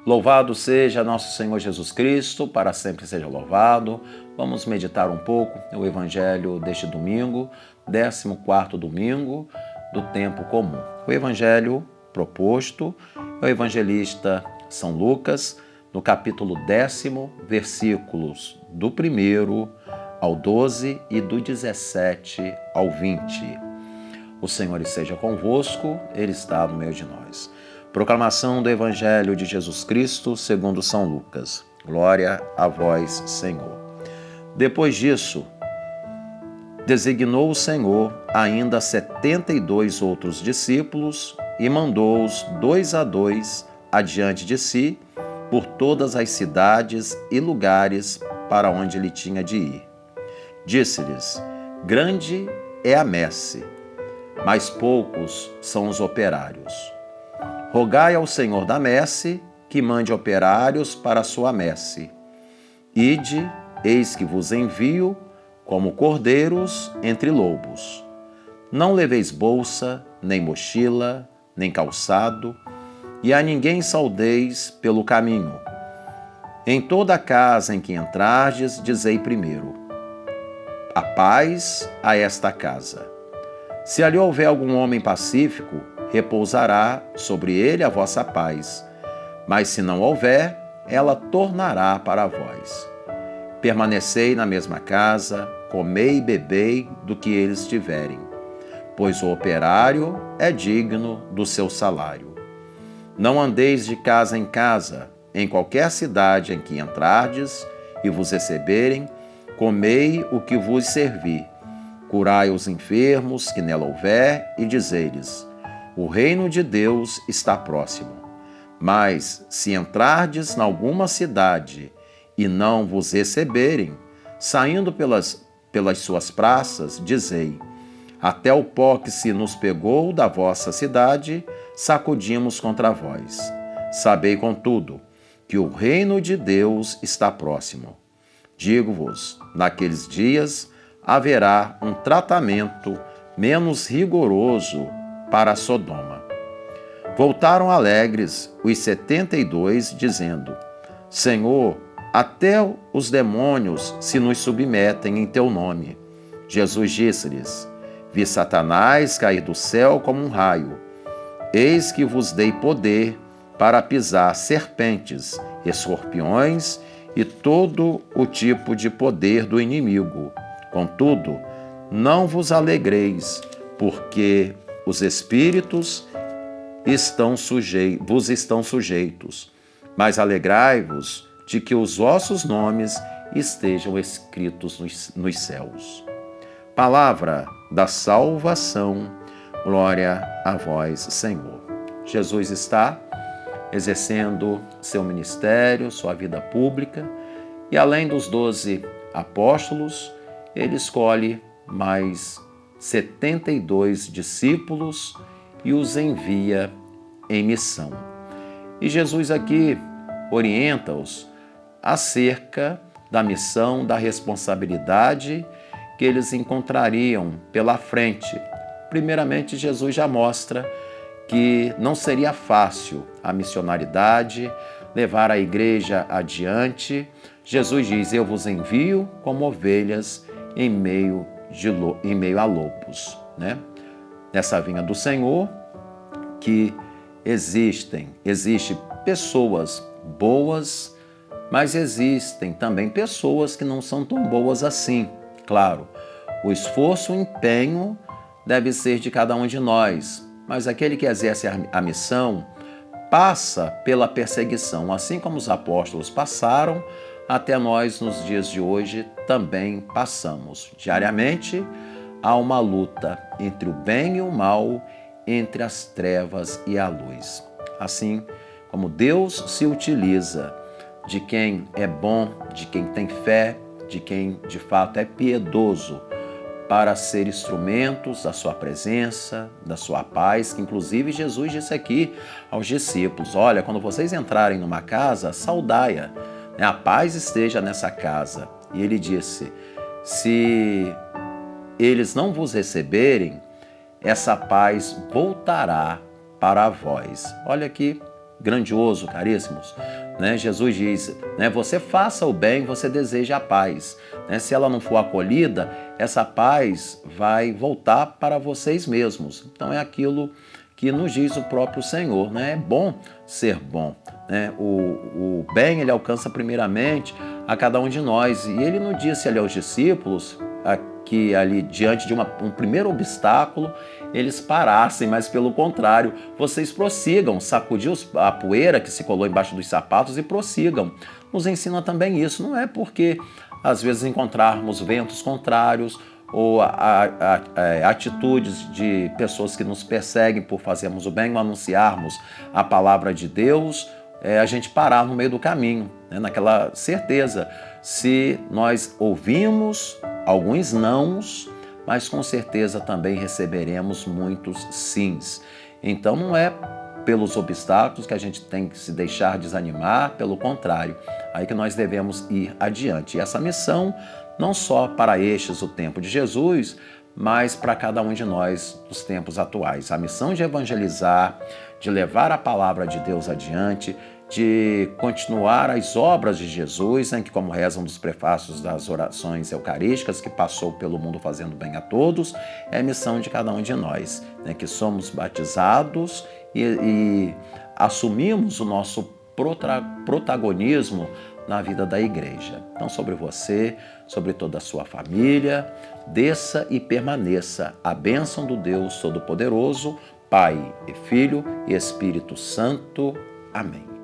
Louvado seja nosso Senhor Jesus Cristo, para sempre seja louvado. Vamos meditar um pouco o Evangelho deste domingo, 14º domingo do tempo comum. O Evangelho proposto é o evangelista São Lucas, no capítulo 10, versículos do 1 ao 12 e do 17 ao 20. O Senhor esteja convosco, Ele está no meio de nós. Proclamação do Evangelho de Jesus Cristo segundo São Lucas. Glória a vós, Senhor. Depois disso, designou o Senhor ainda 72 outros discípulos e mandou-os 2 a 2 adiante de si por todas as cidades e lugares para onde ele tinha de ir. Disse-lhes: grande é a messe, mas poucos são os operários. Rogai ao Senhor da messe que mande operários para a sua messe. Ide, eis que vos envio como cordeiros entre lobos. Não leveis bolsa, nem mochila, nem calçado, e a ninguém saudeis pelo caminho. Em toda a casa em que entrardes, dizei primeiro: a paz a esta casa. Se ali houver algum homem pacífico, repousará sobre ele a vossa paz. Mas se não houver, ela tornará para vós. Permanecei na mesma casa, comei e bebei do que eles tiverem, pois o operário é digno do seu salário. Não andeis de casa em casa, em qualquer cidade em que entrardes e vos receberem, comei o que vos servir. Curai os enfermos que nela houver e dizei-lhes: o reino de Deus está próximo. Mas, se entrardes em alguma cidade e não vos receberem, saindo pelas suas praças, dizei: até o pó que se nos pegou da vossa cidade, sacudimos contra vós. Sabei, contudo, que o reino de Deus está próximo. Digo-vos, naqueles dias haverá um tratamento menos rigoroso para Sodoma. Voltaram alegres os 72, dizendo: Senhor, até os demônios se nos submetem em teu nome. Jesus disse-lhes: vi Satanás cair do céu como um raio. Eis que vos dei poder para pisar serpentes, escorpiões e todo o tipo de poder do inimigo. Contudo, não vos alegreis, porque os espíritos vos estão sujeitos, mas alegrai-vos de que os vossos nomes estejam escritos nos céus. Palavra da salvação, glória a vós, Senhor. Jesus está exercendo seu ministério, sua vida pública, e além dos 12 apóstolos, ele escolhe mais 72 discípulos e os envia em missão. E Jesus aqui orienta-os acerca da missão, da responsabilidade que eles encontrariam pela frente. Primeiramente, Jesus já mostra que não seria fácil a missionaridade, levar a igreja adiante. Jesus diz: eu vos envio como ovelhas em meio a lobos, né? Nessa vinha do Senhor, que existem pessoas boas, mas existem também pessoas que não são tão boas assim. Claro, o esforço, o empenho deve ser de cada um de nós, mas aquele que exerce a missão passa pela perseguição, assim como os apóstolos passaram, até nós nos dias de hoje também passamos. Diariamente há uma luta entre o bem e o mal, entre as trevas e a luz. Assim como Deus se utiliza de quem é bom, de quem tem fé, de quem de fato é piedoso, para ser instrumentos da sua presença, da sua paz, que inclusive Jesus disse aqui aos discípulos: olha, quando vocês entrarem numa casa, saudai-a, né? A paz esteja nessa casa. E ele disse: se eles não vos receberem, essa paz voltará para vós. Olha que grandioso, caríssimos. Jesus diz, você faça o bem, você deseja a paz. Se ela não for acolhida, essa paz vai voltar para vocês mesmos. Então é aquilo que nos diz o próprio Senhor. É bom ser bom. O bem ele alcança primeiramente a cada um de nós. E ele não disse ali aos discípulos que ali diante de um primeiro obstáculo eles parassem, mas pelo contrário, vocês prossigam, sacudir a poeira que se colou embaixo dos sapatos e prossigam. Nos ensina também isso, não é porque às vezes encontrarmos ventos contrários ou atitudes de pessoas que nos perseguem por fazermos o bem ou anunciarmos a palavra de Deus, a gente parar no meio do caminho, naquela certeza, se nós ouvimos alguns nãos, mas com certeza também receberemos muitos sims. Então não é pelos obstáculos que a gente tem que se deixar desanimar, pelo contrário, aí que nós devemos ir adiante. E essa missão não só para estes o tempo de Jesus, mas para cada um de nós nos tempos atuais. A missão de evangelizar, de levar a palavra de Deus adiante, de continuar as obras de Jesus, que como rezam dos prefácios das orações eucarísticas, que passou pelo mundo fazendo bem a todos, é a missão de cada um de nós, que somos batizados e assumimos o nosso protagonismo na vida da igreja. Então, sobre você, sobre toda a sua família, desça e permaneça a bênção do Deus Todo-Poderoso, Pai e Filho e Espírito Santo. Amém.